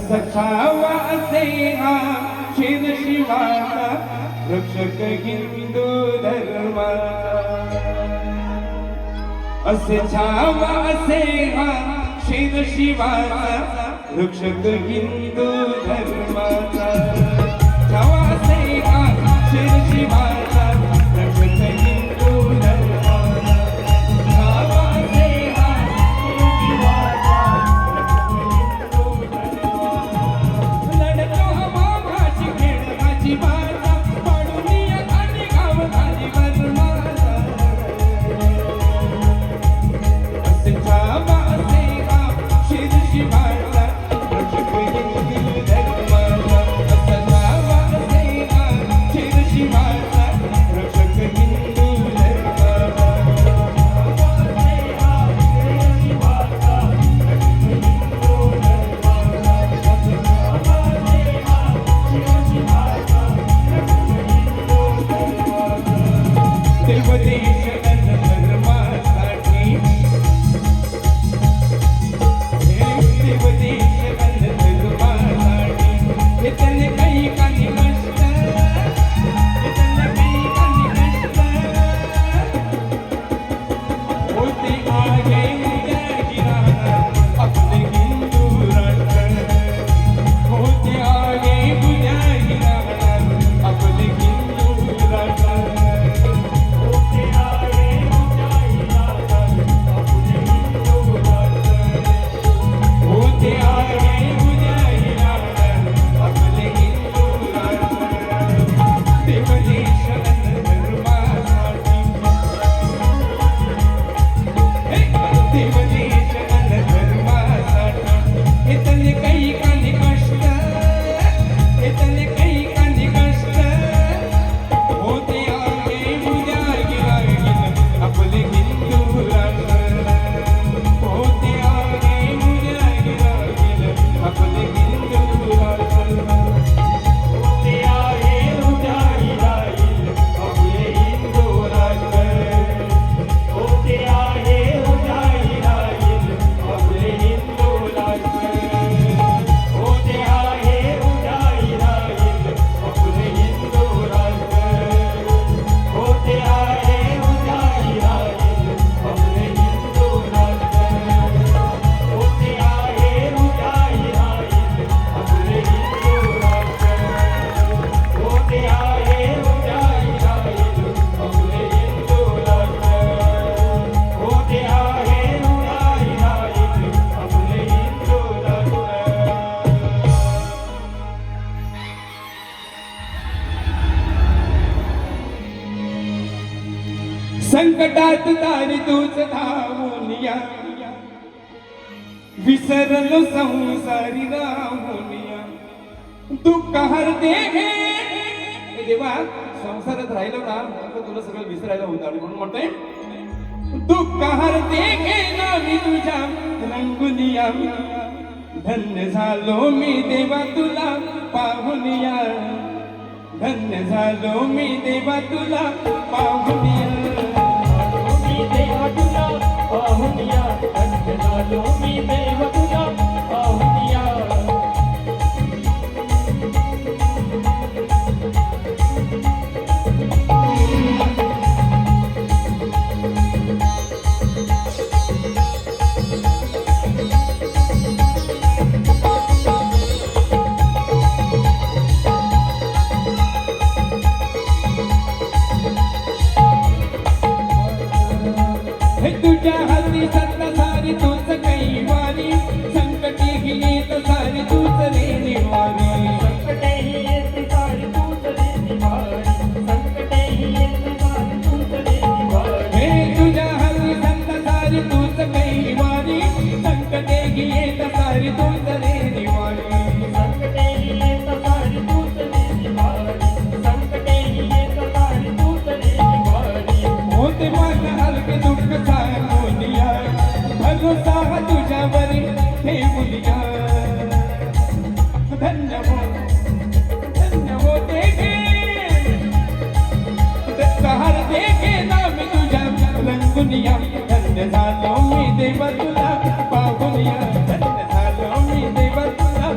छावा असे हा शिर शिवाचा रक्षक हिंदू धर्माचा असे छावा असे हा शिर शिवाचा रक्षक हिंदू धर्माचा छावा असे हा शिर शिवाचा रक्षक हिंदू धर्माचा छावा असे हा शिर शिवाचा लढतो हवा भाजी खेळाची बाजा पडूनिया खाली गाव खाली बरमाचा असे छावा असे हा शिर शिवाचा रक्षक हिंदू धर्माचा असे छावा असे हा शिर शिवाचा रक्षक हिंदू धर्माचा देवदेश धर्मासाठी देवदेश धर्मासाठी हे त्यांनी काही काही कष्ट हे त्यांनी काही काही कष्ट होते आगे उद्या आपले हिंदू राष्ट्र होते आगे उद्या आपले हिंदू राष्ट्र होते आहे उद्या आपले हिंदू राष्ट्र देवदेश धर्मासाठी देवदेश धर्मासाठी हे त्यांनी काही काही कष्ट हे त्यांनी काही काही कष्ट होते आहे उद्या आपले हिंदू राष्ट्र होते आहे उद्या आपले हिंदू राष्ट्र होते आहे उद्या आपले हिंदू राष्ट्र होते आहे उद्या आपले हिंदू राष्ट्र होते आहे उद्या आपले हिंदू राष्ट्र होते आहे उद्या आपले हिंदू राष्ट्र होते आहे उद्या आपले हिंदू राष्ट्र होते आहे उद्या आपले हिंदू राष्ट्र होते आहे उद्या आपले हिंदू राष्ट्र संकटात दारी तूच धावून या विसरलो संसारी राहून या दुःख हरते घे देवा संसारात राहिलो ना तर तुला सगळं विसरायला होतं आणि म्हणून म्हणतोय दुःख हरते घे ना मी तुझ्या रंगुनिया धन्य झालो मी देवा तुला पाहुनिया धन्य झालो मी देवा तुला पाहुनिया मी देवा तुला पाहुनिया धन्य झालो मी देवा तुला पाहुनिया हे तुझ्या हाती सत्ता सारी तूच काही वारी संकटी ही येत सारी तूच रे निवारी संकटे ही येते सारी तूच रे निवारी संकटे ही येते सारी तूच रे निवारी हे तुझ्या हाती सत्ता सारी तूच काही वारी संकटे ही येत सारी तूच रे निवारी संकटे ही येते सारी तूच रे निवारी संकटे ही येते सारी तूच रे निवारी होते मन हलके दुःख सांगूनिया भरोसा तुझ्यावरी ठेवूनिया धन्य होते घे सहार देखे ना मी तुझ्या रंगुनिया धन्य झालो मी देवा तुला पाहुनिया धन्य झालो मी देवा तुला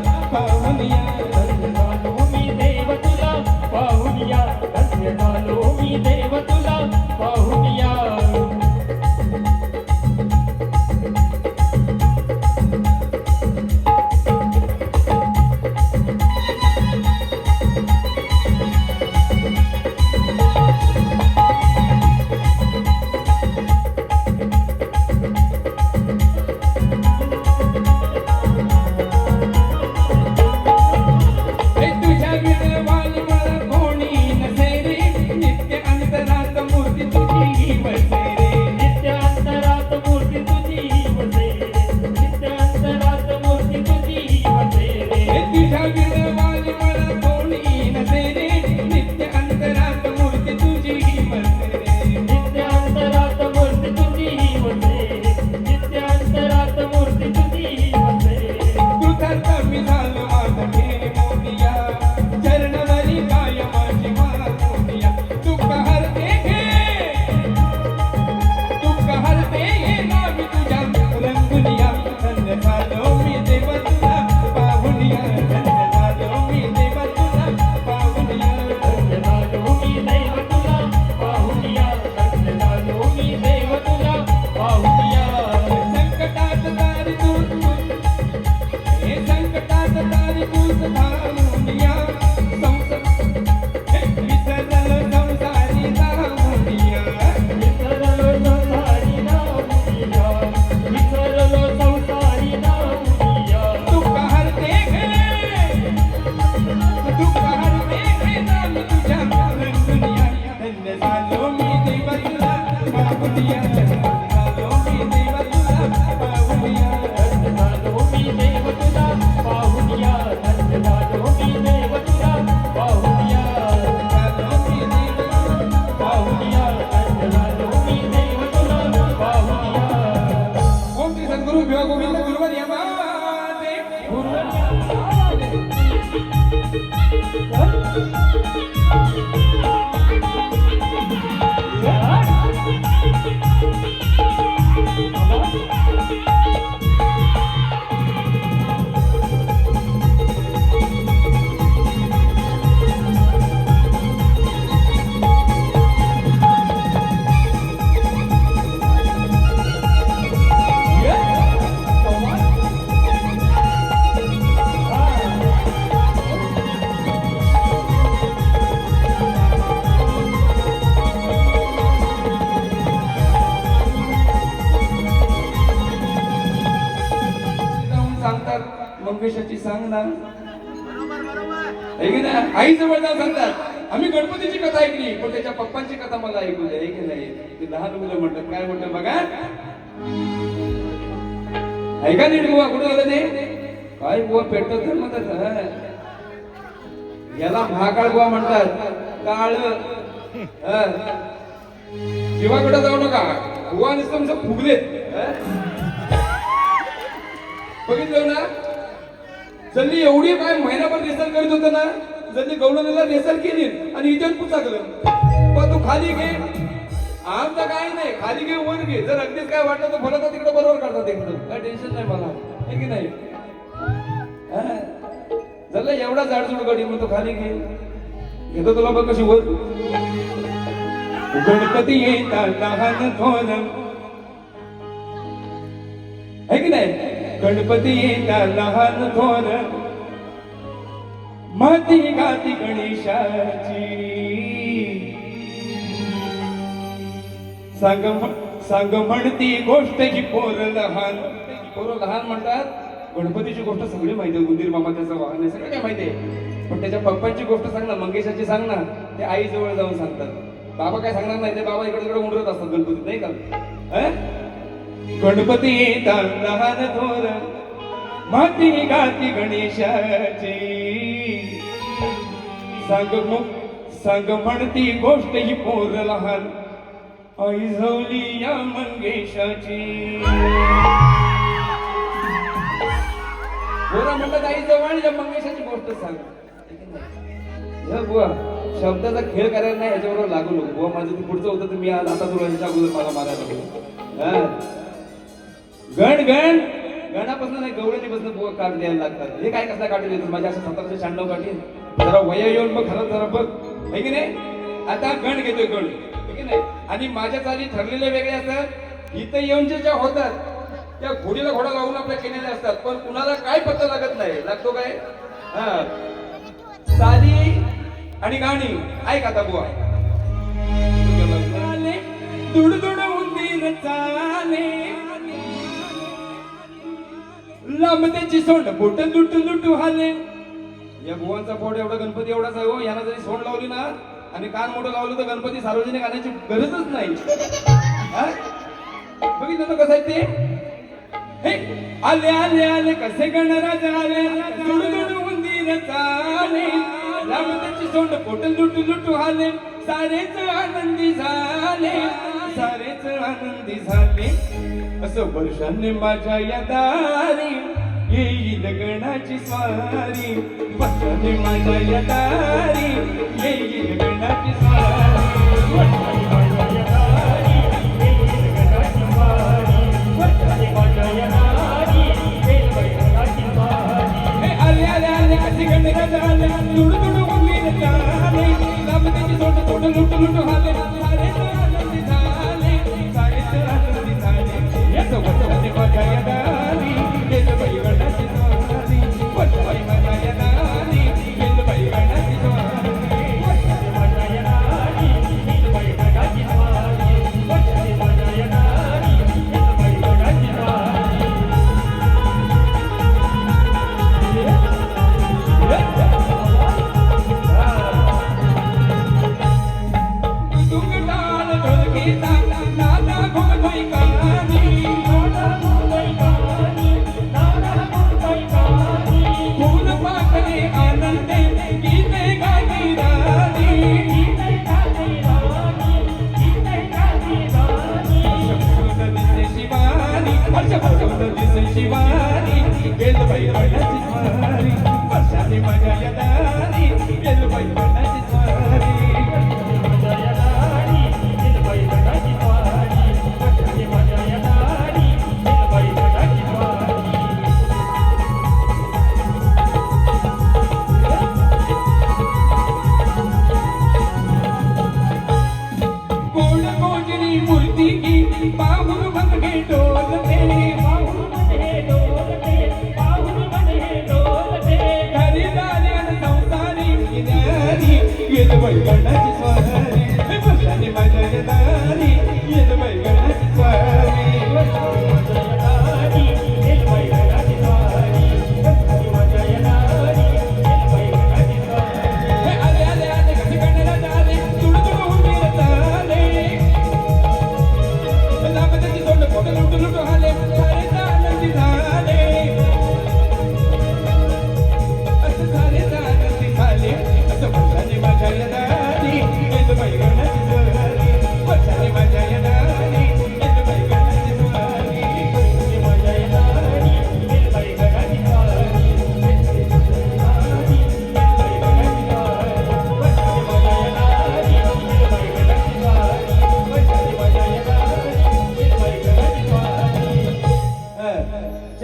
मंगेशाची सांग ना. आहे की नाही? आई जवळ जाऊन सांगतात आम्ही गणपतीची कथा ऐकली पण त्याच्या पप्पांची कथा मला ऐकू दे. आहे की नाही? ते लहान मुलं म्हणतात काय म्हणतात बघा. ऐका नीट बुवा कुठं झालं ते काय बुवा पेटत तर म्हणतात याला महाकाळ बुवा म्हणतात. काळ जीवाकडे जाऊ नका बुवा नुसतं फुगलेत. बघितलं ना जल्ली एवढी काय महिनाभर रेसल करीत होत ना जल्ली गवळणीला रेसल केली आणि इथून पुचाकलं पण तू खाली घे आमचं काय नाही खाली घे वर घे जर अगदीच काय वाटलं तर भरत तिकडे बरोबर करतात एकदम काय टेन्शन नाही मला. आहे की नाही? जल्ला एवढा जाडजूड गडी मग तो खाली घे घेतो तुला बघ कशी वर. गणपती येतात लहान थोर है की नाही? गणपती येतात लहान थोर माती गाती गणेशाची सांग म्हणती गोष्ट ही पोर लहान म्हणतात. गणपतीची गोष्ट सगळी माहिती आहे. उंदीर मामा त्याचं वाहन आहे सगळं काय माहिती आहे पण त्याच्या पप्पांची गोष्ट सांग ना मंगेशाची सांग ना. ते आई जवळ जाऊन सांगतात. बाबा काय सांगणार नाही ते बाबा इकडे तिकडे उंडरत असतात गणपतीत नाही का. गणपती येतात लहान थोर माती गाती गणेशाची सांग म्हणती गोष्ट ही पोर लहान आई झवली या मंगेशाची. पोरा म्हणतात आई जवळ या मंगेशाची गोष्ट सांग. बुवा शब्दाचा खेळ करायला नाही याच्याबरोबर लागू नको. बुवा माझं ते पुढचं होतं तर मी आज आता तुला यांच्या अगोदर मला मारायला गण गण गणापासून नाही गवळणीपासून बुवा काढ द्यायला लागतात. हे काय कसला काढून देतो माझ्या असं 1796 काढली जरा वया येऊन बघ खरं जरा बघ. आहे की नाही? आता गण घेतोय गण आहे की नाही आणि माझ्या चाली ठरलेल्या वेगळ्या असतात. इथं येऊन ज्या होतात त्या घोडीला घोडा लावून आपल्या केलेल्या असतात पण कुणाला काय पत्ता लागत नाही. लागतो काय चाली आणि गाणी ऐक आता बुवा. दुडदुड उंदीर चाले लांब त्याची सोंड बोट लुट लुटू हाले. या बुवांचा पोट एवढा गणपती एवढाच आहे हो. यांना जरी सोंड लावली ना आणि कान मोठं लावलं तर गणपती सार्वजनिक आणायची गरजच नाही. बघितलं ना कसं आहे ते. हे आले आले आले कसे गणराज आले दुडदुड उंदीर चाले लांब त्याची सोंड बोट लुट लुटू हाले. सारेच आनंदी झाले सारेच आनंदी झाले असं वर्षांनी माझ्या या दारी येईल गणाची स्वारी. वर्षांनी माझ्या या दारी येईल गणाची स्वारी. आले आले आले कशी गणराज आले दुड दुड उंदीर चाले लांब त्याची सोंड बोट लुट लुट हाले. सारेच आनंदी झाले सारेच आनंदी झाले याच वर्षांनी माझ्या या दारी येईल बाई गणाची स्वारी. वर्षांनी माझ्या या दारी येईल बाई गणाची स्वारी.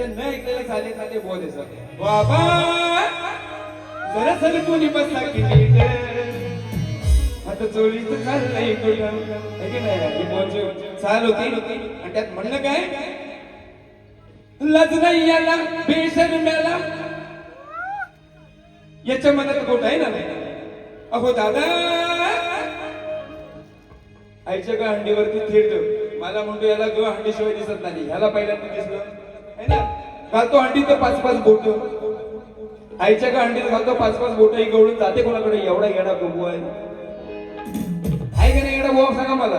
न ऐकलेले चाले चाले बोल आहे सर बाबा जरा सरकून बसा की नीट आता चोळीच चाललंय तुला है की नाही ही बोलची चाल होती आणि त्यात म्हणणं काय लज नाही याला बेशरम्याला याच्या मनात गोट आहे ना अहो दादा आईच्या गा हंडीवरती थेट मला म्हणतो याला ग हंडी शिवाय दिसत नाही ह्याला पहिल्यांदा दिसलं है ना घालतो हंडी तर 5-5 बोट आईच्या गा हंडीत घालतो 5-5 बोट ही गवळून जाते कोणाकडे एवढा येडा गोबू आहे का नाही येडा बोवा सांगा मला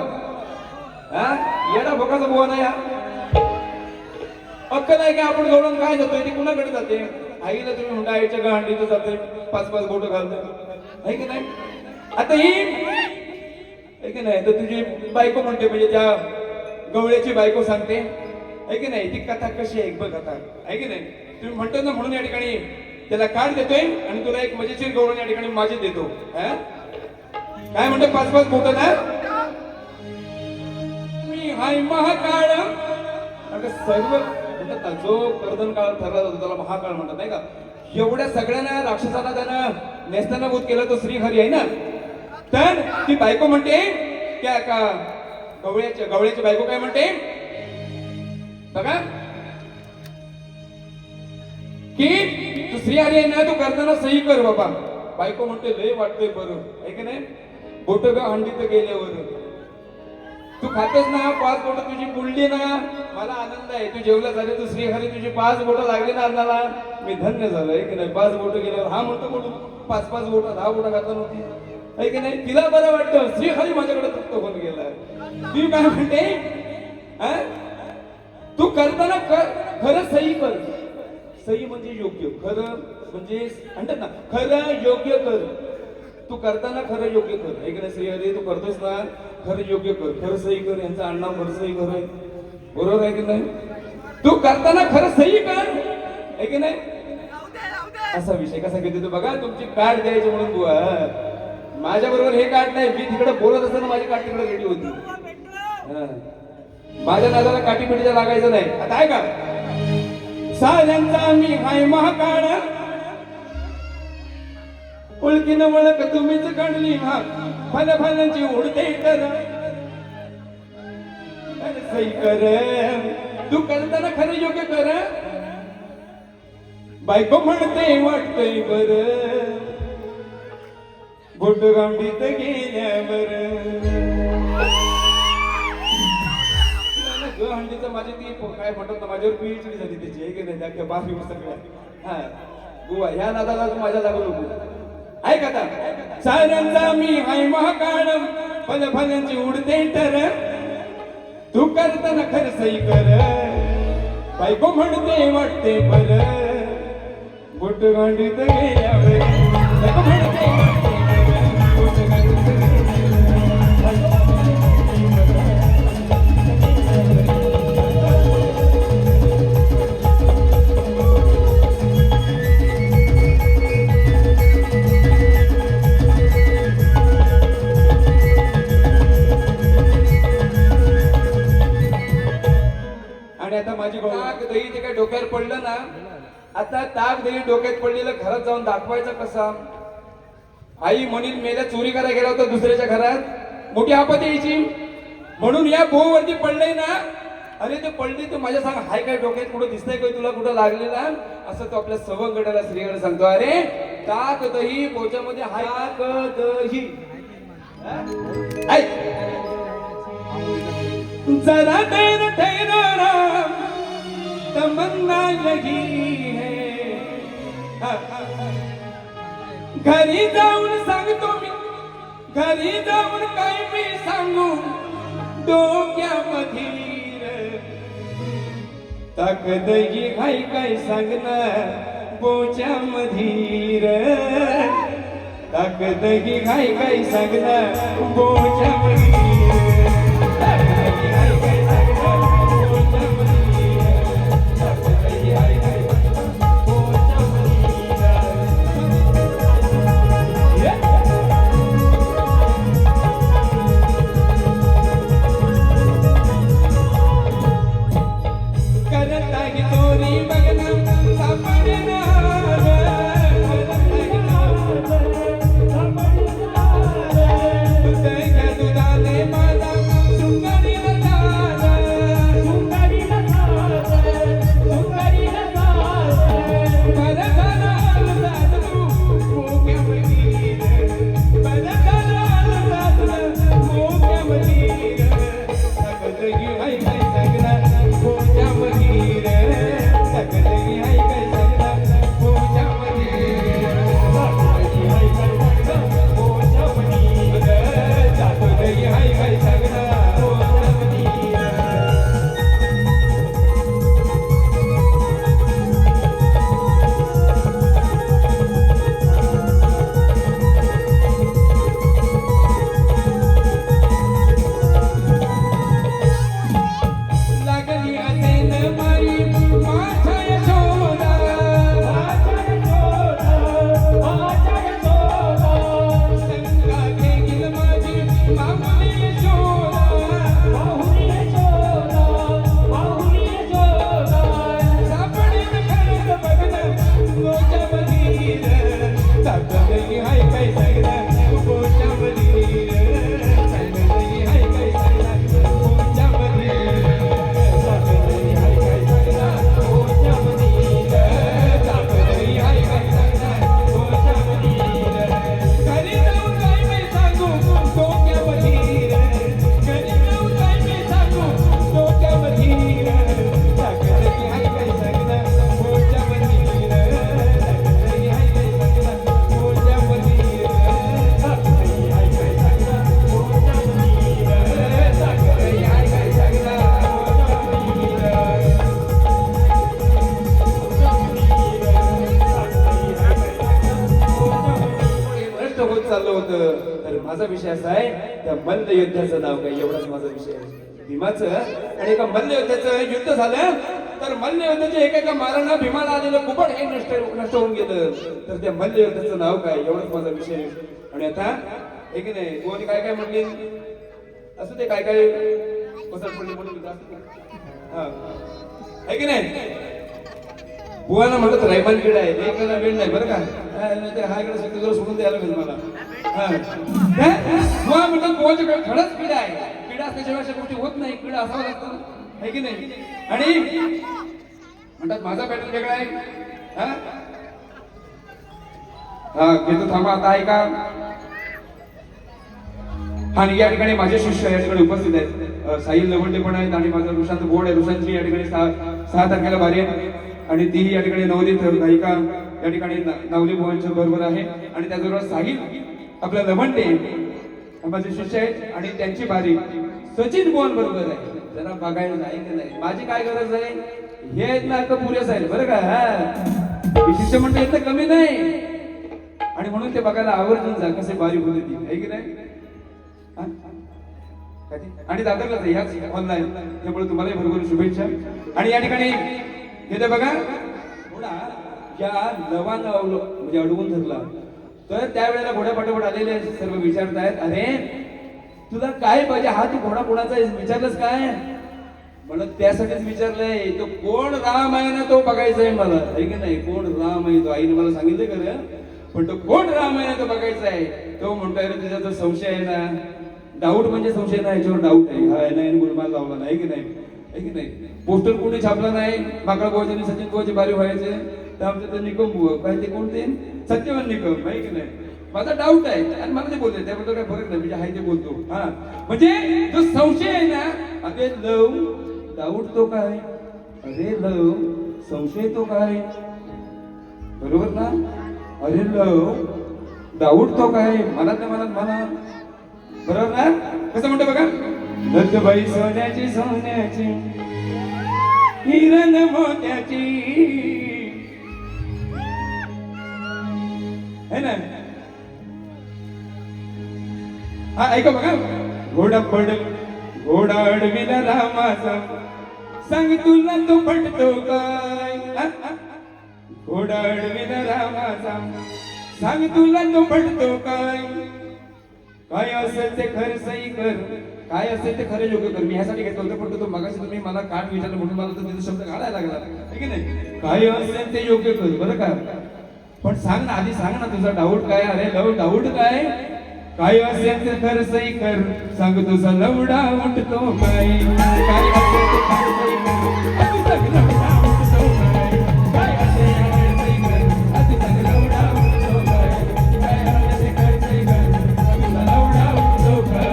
हा येडा भोकाचा बोवा नाही हा अक्कल आहे का आपण गवळून काय जातोय ती कुणाकडे जाते आईला तुम्ही म्हणता आईच्या गा हंडीत जाते 5-5 बोट घालतो आहे की नाही आता ही आहे की नाही तर तुझी बायको म्हणते म्हणजे त्या गवळ्याची बायको सांगते आहे की नाही ती कथा कशी आहे बघ आता आहे की नाही तुम्ही म्हणतो ना म्हणून या ठिकाणी त्याला कार्ड देतोय आणि तुला एक मजेशीर गवळण या ठिकाणी माझी देतो काय म्हणतो 5-5 बोट ना मी हाय महाकाळ अगं सर्व म्हणतात ना जो कर्दन काळ ठरला जातो त्याला महाकाळ म्हणतात नाही का एवढ्या सगळ्यांना राक्षसाला त्यानं नेस्तानाभूत केलं तो श्रीहरी आहे ना तर ती बायको म्हणते क्या का गवळ्याची बायको काय म्हणते बघा की तू श्रीहरी आहे ना तू करताना सही कर बाबा बायको म्हणते लय वाटतंय बरं आहे की नाही बोट ग हंडीत गेल्यावर तू खातच ना 5 बोट तुझी बुलली ना मला आनंद आहे तू जेवला झाले तू श्रीहरी तुझी 5 बोट लागली ना अन्नाला मी धन्य झालो आहे की नाही 5 बोट गेल्यावर हा म्हणतो म्हणून 5-5 बोट 10 बोट घातला नव्हती आहे की नाही तिला बरं वाटतं श्रीहरी माझ्याकडे तृप्त होऊन गेला ती काय म्हणते तू करताना खरं सही कर सही म्हणजे योग्य खरं म्हणजे म्हणतात ना खरं योग्य कर तू करताना खरं योग्य कर आहे की नाही श्रीहरी तू करतोस ना खरं योग्य कर खरं सही कर यांचं अण्णा खरं सही कर बरोबर आहे की नाही तू करताना खरं सही कर आहे की नाही असा विषय कसा घेते तू बघा तुमची कार्ड द्यायची म्हणून तू माझ्या बरोबर हे कार्ड नाही मी तिकडे बोलत असताना माझी कार्ड तिकडे रेडी होती माझ्या नादाला काठीपिटीच्या लागायचं नाही आता आहे का साऱ्यांचा मी हाय महाकाळ उलकीन वळख तुम्हीच काढली हा फलफलांची उडते कर सही कर तू करताना खरं योग्य कर बायको म्हणते वाटतंय बर बोट गांडीत गेल्यावर हंडीचं माझी ती काय म्हणतात ना माझ्यावर पीएचडी झाली त्याची आहे की नाही त्या बाफी सगळ्या हा बुवा ह्या नादाला तू माझ्या लागू नको ऐक आता साऱ्यांचा मी हाय महाकाळ फलफलांची उडते तर तू करताना खरं सही कर बायको म्हणते वाटते बर बोट गांडीत गेल्यावर बायको म्हणते ताक दही ते काय डोक्यावर पडलं ना आता ताक दही डोक्यात पडलेलं घरात जाऊन दाखवायचं कसा आई म्हणील मेल्या चोरी करायला गेला होता दुसऱ्याच्या घरात मोठी आपत यायची म्हणून या भो वरती पडलंय ना अरे ते पडले तर माझ्या सांग हाय काय डोक्यात कुठं दिसतंय काय तुला कुठं लागलेला असं तो आपल्या सवंगडाला श्रीगड सांगतो अरे ताक दही बोच्यामध्ये हाय ताक दही जरा देर ठहरा तमन्ना यही है घरी जाऊन सांगतो मी घरी जाऊन काय मी सांगू डोक्यामध्ये ताकदही घाई काय सांगणार बोच्या मधीर ताकदही घाई काय सांगणार बोच्या मधीर ताकदही घाई काय सांगणार बोच्या मधीर ताकदही घाई काय सांगणार बोच्या करता ही तोरी हाय काय सांगना मोठ्या बनी साखरई हाय काय सांगना मोठ्या बनी साखरई हाय काय सांगना मोठ्या बनी साखरई हाय काय सांगना नष्ट होत चाललं होतं. तर माझा विषय असा आहे त्या मल्ल युद्धाचं नाव काय एवढाच माझा विषय आहे. भीमाचं आणि एका मल्ल युद्धाचं युद्ध झालं तर मल्ल युद्धाच्या एका मारांना भीमाला आलेलं कुबड हे नष्ट होऊन गेलं. तर त्या मल्ल युद्धाचं नाव काय एवढाच माझा विषय आहे. आणि आता हे की नाही कोणी काय काय म्हणले असं ते काय काय पसंत पडले म्हणून हा आहे की नाही. बुवाला म्हणत रायमान किडा आहे एकाला वेळ नाही बरं का हा इकडे सगळं सोडून द्यायला पाहिजे मला. बुवा म्हणतात बुवाच्या खरंच किडा आहे. किडा असल्याशिवाय अशा गोष्टी होत नाही. किडा असावा लागतो आहे की नाही. आणि म्हणतात माझा पॅटर्न वेगळा आहे. हा घेतो थांबा आता ऐका. आणि या ठिकाणी माझे शिष्य या ठिकाणी उपस्थित आहेत. साहिल लवंडे पण आहेत आणि माझा रुशांत बोर्ड आहे. रुशांतची या ठिकाणी 6 तारखेला बारी आहे आणि ती या ठिकाणी नवोदित गायिका या ठिकाणी नावली भुवनच्या बरोबर आहे. आणि त्याचबरोबर साहिल आपल्या लवंडे माझे शिष्य आहेत आणि त्यांची बारी सचिन भुवन बरोबर आहे. जरा बघायला नाही की नाही माझी काय गरज आहे हे आहेत ना का पुरेस आहे बरं का. शिष्य म्हणतो इथं कमी नाही आणि म्हणून ते बघायला आवर्जून जा कसे बारी होते ती आहे की नाही. आणि दादरलाच आहे ह्याच ऑनलाईन त्यामुळे तुम्हाला भरपूर शुभेच्छा. आणि या ठिकाणी हे बघा घोडा या लवानं म्हणजे अडवून धरला तर त्यावेळेला घोड्या पाठोपाठ आलेले सर्व विचारतायत अरे तुला काय पाहिजे हा तू घोडा कोणाचा विचारलंस काय. मला त्यासाठीच विचारलंय तो कोण राम आहे ना तो बघायचा आहे मला आहे की नाही. कोण राम आहे तो आईने मला सांगितलं खरं पण तो कोण राम आहे ना तो बघायचा आहे. तो म्हणतोय अरे तुझा जो संशय आहे ना डाऊट म्हणजे संशय नाही याच्यावर डाऊट आहे. हा नाही गुलमाल लावला नाही की नाही आहे की नाही. पोस्टर कोणी छापला नाही. माकड बोवाचे सचिन बोवाचे बारी व्हायचे तर आमचं ते निकम बुवा काय ते कोणते सत्यवान निकम आहे की नाही. माझा डाऊट आहे आणि मला ते बोलले त्याबद्दल काय फरक नाही म्हणजे आहे ते बोलतो. हा म्हणजे जो संशय आहे ना अरे लव डाऊट तो काय अरे लव संशय तो काय बरोबर ना. अरे लव डाऊट तो काय मला बरोबर ना. कसं म्हणतो बघा दत्तबाई सोन्याची सोन्याची हिरण मोत्याची है ना. हा ऐका बघा घोडा अडविला रामाचा सांग तुला तो पटतो काय. घोडा अडविला रामाचा सांग तुला तो पटतो काय. काय असेल ते खरं सही कर काय असेल ते खरं योग्य कर. मी ह्यासाठी घेतलं होतं पण तो मगाशी तुम्ही मला काढ विचारलं म्हणून मला तर तिचा शब्द काढायला लागला आहे की नाही. काय असेल ते योग्य कर बरं का. पण सांग ना आधी सांग ना तुझा डाऊट काय. अरे लव डाऊट काय. काय असेल ते खरं सही कर सांग तुझा लवडा उठतो काय. काय असेल ते खरं सही कर अति सांग लवडा उठतो काय. काय असेल ते खरं सही कर अति सांग लवडा उठतो काय. काय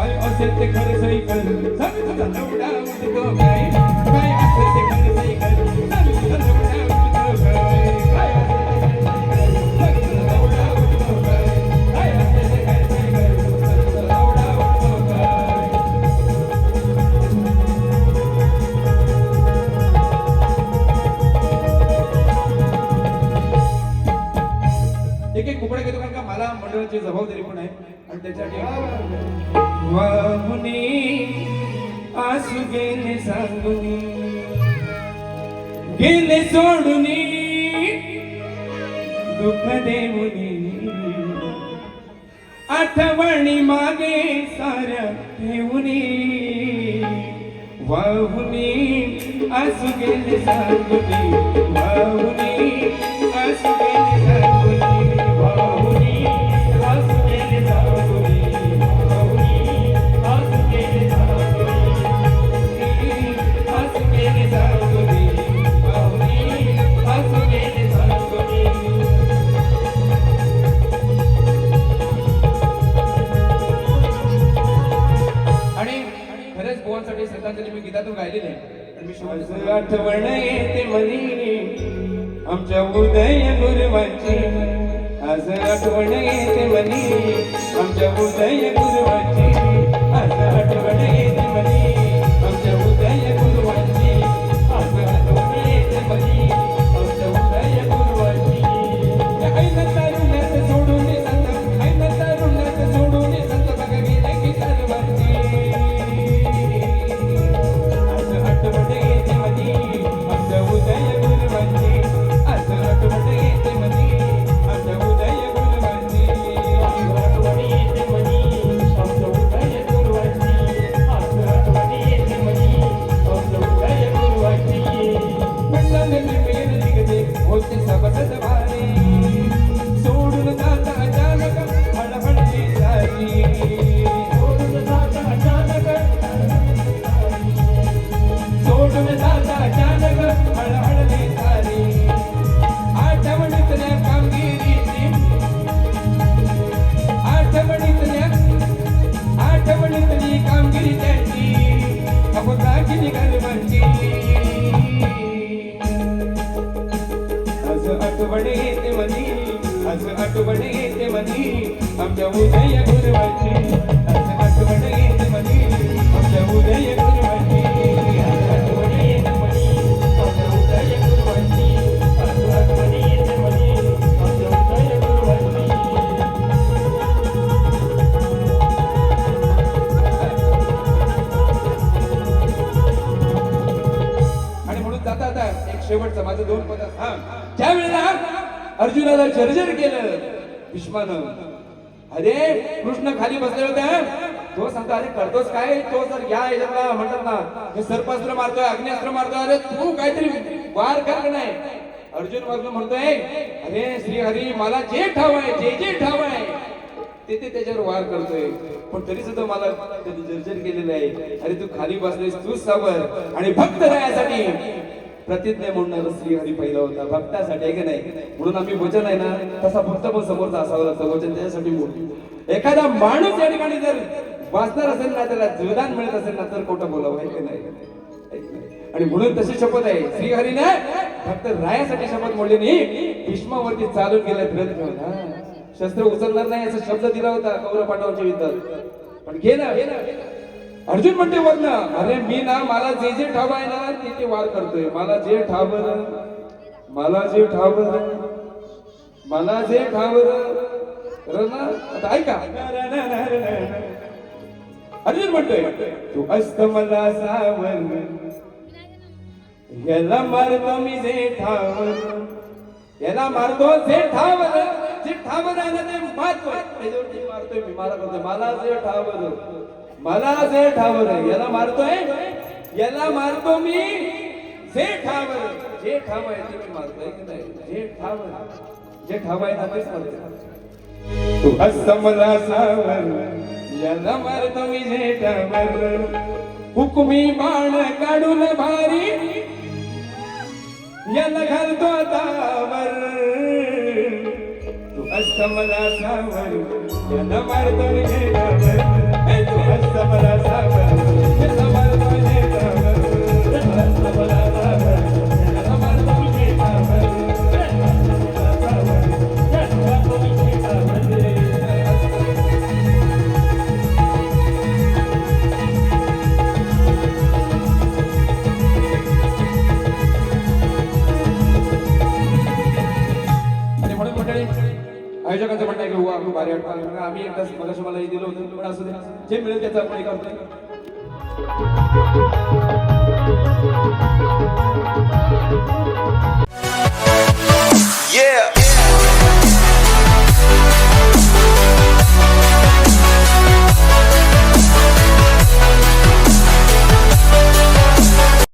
असेल ते खरं सही कर तुझा लवडा उठतो काय. ते खरं सही कर सांग तुझा लवडा उठतो काय. काय असेल ते खरं सही कर सांग तुझा लवडा उठतो काय. काय असेल ते लवडा उठतो काय. काय असेल ते खरं सही कर सांग तुझा लवडा उठतो काय. एक कुकडा घेतो कारण का मला मंडळाची जबाबदारी पण आहे आणि त्याच्यासाठी वाहुनी आसू गेले सांगुनी गेले सोडुनी दुःख देऊनी आठवणी मागे साऱ्या ठेवणी वाहुनी असू गेले सांगुनी वाहुनी असू गेले सांगुनी वाहुनी असू गेले सांगुनी वाहुनी असू गेले सांगुनी असू गेले सांगुनी वाहुनी असू गेले सांगुनी आणि खरंच बुवांसाठी श्रद्धांजली मी गीतातून गायलेली आहे तर मी शेवटचं आठवण येते मनी आमच्या उदय गुरुवाची आज आठवण येते मनी आमच्या उदय गुरुवाची आज आठवण येते मनी आमच्या उदय गुरुवाची आज आठवण येते मनी आमच्या उदय गुरुवाची ऐन तारुण्यात सोडून संत ऐन तारुण्यात सोडून संत बघ गेले की चालवाची आज आठवण येते मनी आमच्या उदय गुरुवाची आज आठवण येते मनी आमच्या उदय गुरुवाची आठवणी येते मनी आमच्या उदय गुरुवाची आज आठवणी येते मनी आमच्या उदय गुरुवाची मंडळ निर्मिती निघते होते सबसत भारी सोडून जाता अचानक हळहळली सारी सोडून जाता अचानक सोडून जाता अचानक हळहळली सारी आठवणीतल्या कामगिरीची आठवणीतली कामगिरी त्याची अबोधागिरी गर्वांची आज आठवण येते मनी आज आठवण येते मनी आमच्या उदय गुरुवाची आज आठवण येते मनी आमच्या उदय गुरुवाची आज आठवणी येते मनी आमच्या उदय गुरुवाची आज आठवणी येते मनी आमच्या उदय गुरुवाची आणि म्हणून जाता आता एक शेवटचं माझं दोन पद हा ज्या वेळेला अर्जुनाला जर्जर केलं भीष्मानं अरे कृष्ण खाली बसले होते तो सांगतो अरे करतोस काय तो जर या याच्यातला म्हणतात ना हे सर्पास्त्र मारतोय अग्निअस्त्र मारतोय अरे तू काहीतरी वार कर नाही अर्जुन वागलं म्हणतोय अरे श्रीहरी मला जे ठाव आहे जे ठाव आहे ते त्याच्यावर वार करतोय पण तरी सुद्धा मला त्याने जर्जर केलेलं आहे अरे तू खाली बसलेस तूच सावर आणि भक्त राहण्यासाठी प्रतिज्ञा म्हणणारा श्रीहरी पहिला होता भक्तासाठी आहे की नाही म्हणून आम्ही वचन आहे ना तसा भक्त पण समोरचा असावं लागतं वचन त्याच्यासाठी बोलतो एखादा माणूस या ठिकाणी जर वाचणार असेल ना त्याला जीवदान मिळत असेल ना तर खोटं बोलावं आहे की नाही आणि म्हणून तशी शपथ आहे श्रीहरीने फक्त रायासाठी शपथ मोडली नाही भीष्मावरती चालून गेल्या फिरत घेऊन शस्त्र उचलणार नाही असा शब्द दिला होता कौरव पांडवांच्या युद्धात पण घे ना अर्जुन म्हणते वर्ण अरे मी ना मला जे ठाव आहे ना ते वार करतोय मला जे ठाव ना आता ऐका अर्जुन म्हणतोय तू असत मला सावर याला मारतो मी जे ठावर याला मारतो जे ठावर आहे ना ते मारतोय त्याच्यावरती मारतोय मी मारा करतोय मला जे ठावर आहे याला मारतो मी जे ठावर आहे ते मी मारतोय की नाही जे ठाव आहे ना तेच मारतोय तू असत मला सावर याला मारतो मी जे ठावर हुकुमी बाण काढून भारी याला घालतो तावर तू असत मला सावर याला मारतो मी जे ठावर तू असत मला सावर याला मारतो मी जे ठावर तू असत मला सावर याला मारतो मी जे ठावर आयोजकांचं म्हणणं आहे की हो आम्ही भारी वाटतं आम्ही एकदाच मला हे दिलं होतं पण असं जे मिळेल त्याचं आपण हे करतोय